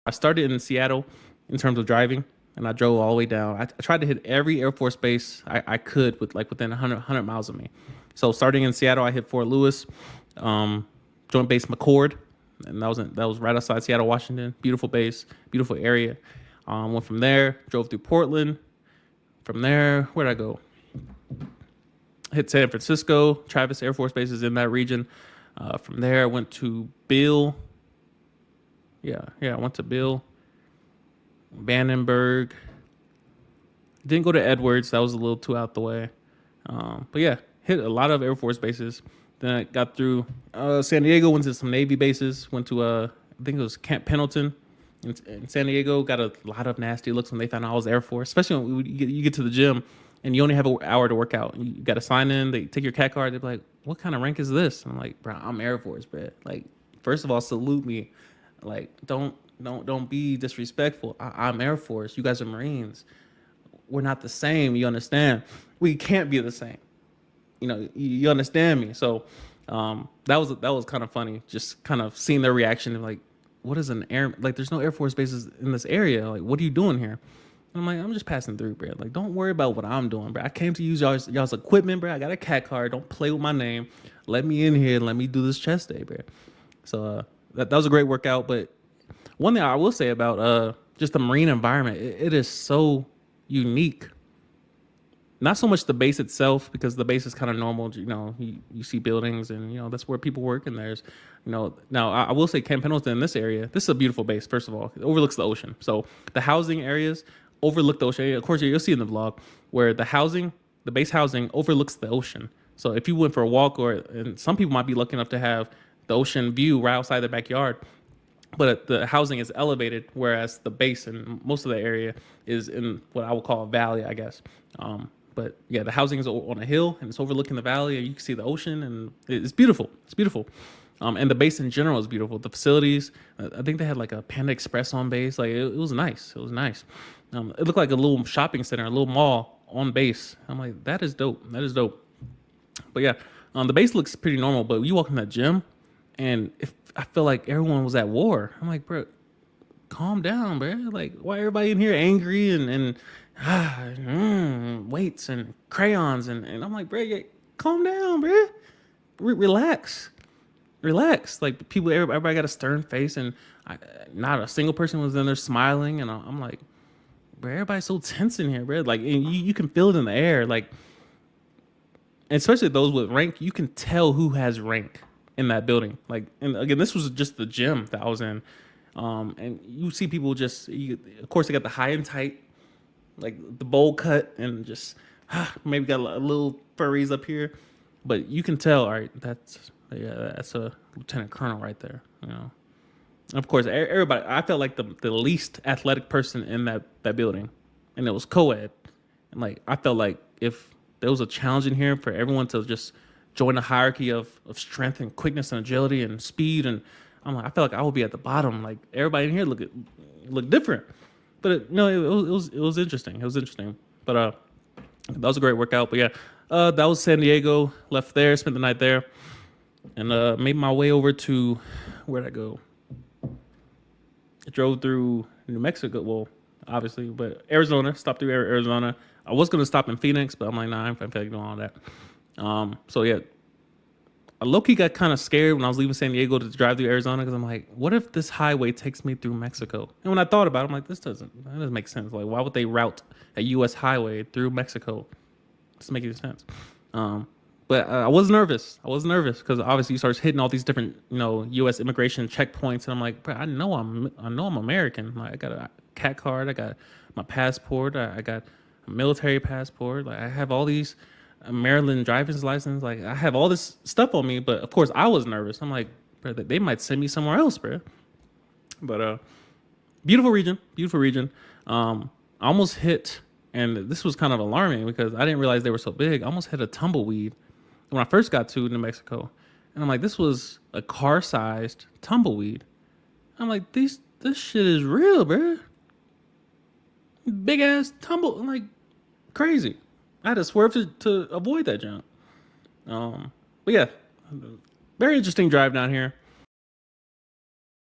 I started in Seattle in terms of driving, and I drove all the way down. I tried to hit every Air Force base I could with like within 100 miles of me. So starting in Seattle, I hit Fort Lewis, Joint Base McCord, and that was right outside Seattle, Washington. Beautiful base, beautiful area. Went from there, drove through Portland. From there, where'd I go? Hit San Francisco. Travis Air Force Base is in that region. From there, I went to Bill. I went to Bill. Vandenberg. Didn't go to Edwards. That was a little too out the way. But yeah, hit a lot of Air Force bases. Then I got through San Diego, went to some Navy bases. Went to, I think it was Camp Pendleton in San Diego. Got a lot of nasty looks when they found out I was Air Force, especially when you get to the gym and you only have an hour to work out. You got to sign in. They take your cat card. They're like, what kind of rank is this? And I'm like, bro, I'm Air Force, bro. Like, first of all, salute me. Like, don't be disrespectful. I'm Air Force. You guys are Marines. We're not the same. You understand? We can't be the same. You understand me. So that was kind of funny. Just kind of seeing their reaction of like, what is an air? Like, there's no Air Force bases in this area. Like, what are you doing here? And I'm like, I'm just passing through, bro. Like, don't worry about what I'm doing, bro. I came to use y'all's equipment, bro. I got a cat card. Don't play with my name. Let me in here and let me do this chest day, bro. So that was a great workout. But one thing I will say about just the Marine environment, it is so unique. Not so much the base itself, because the base is kind of normal. You see buildings and, that's where people work. And there's, now I will say Camp Pendleton in this area, this is a beautiful base. First of all, it overlooks the ocean. So the housing areas overlook the ocean. Of course, you'll see in the vlog where the base housing overlooks the ocean. So if you went for a walk, and some people might be lucky enough to have the ocean view right outside their backyard, but the housing is elevated, whereas the base and most of the area is in what I would call a valley, I guess. But yeah, the housing is on a hill and it's overlooking the valley, and you can see the ocean, and it's beautiful. It's beautiful. And the base in general is beautiful. The facilities, I think they had like a Panda Express on base. Like it was nice. It was nice. It looked like a little shopping center, a little mall on base. I'm like, that is dope. That is dope. But yeah, the base looks pretty normal. But you walk in that gym, and I feel like everyone was at war. I'm like, bro, calm down, bro. Like, why everybody in here angry and weights and crayons and I'm like, bro, calm down, bro. Relax. Like everybody got a stern face, and not a single person was in there smiling. And I'm like, bro, everybody's so tense in here, bro. Like, and you can feel it in the air, like, and especially those with rank. You can tell who has rank in that building. Like, and again, this was just the gym that I was in, and you see people of course, they got the high and tight, like the bowl cut, and just maybe got a little furries up here, but you can tell, all right, that's a lieutenant colonel right there. Of course, everybody. I felt like the least athletic person in that building, and it was co-ed, and like I felt like if there was a challenge in here for everyone to just join the hierarchy of strength and quickness and agility and speed, and I felt like I would be at the bottom. Like everybody in here looked different. But it was interesting. It was interesting. But that was a great workout. But yeah, that was San Diego. Left there, spent the night there, and made my way over to, where'd I go? I drove through New Mexico. Well, obviously, but Arizona. Stopped through Arizona. I was gonna stop in Phoenix, but I'm like, nah, I feel like doing all that. So yeah, I low-key got kind of scared when I was leaving San Diego to drive through Arizona, because I'm like, what if this highway takes me through Mexico? And when I thought about it, I'm like, that doesn't make sense. Like, why would they route a U.S. highway through Mexico? It doesn't make any sense. But I was nervous. Because obviously you start hitting all these different, U.S. immigration checkpoints, and I'm like, bro, I know I'm American. Like, I got a cat card, I got my passport, I got a military passport. Like, I have all these. A Maryland driver's license, like I have all this stuff on me, but of course I was nervous. I'm like, bro, they might send me somewhere else, bro. But beautiful region. I almost hit, and this was kind of alarming because I didn't realize they were so big. I almost hit a tumbleweed when I first got to New Mexico, and I'm like, this was a car-sized tumbleweed. I'm like, this shit is real, bro. Big ass tumble, like crazy. I had to swerve to avoid that jump. But yeah, very interesting drive down here.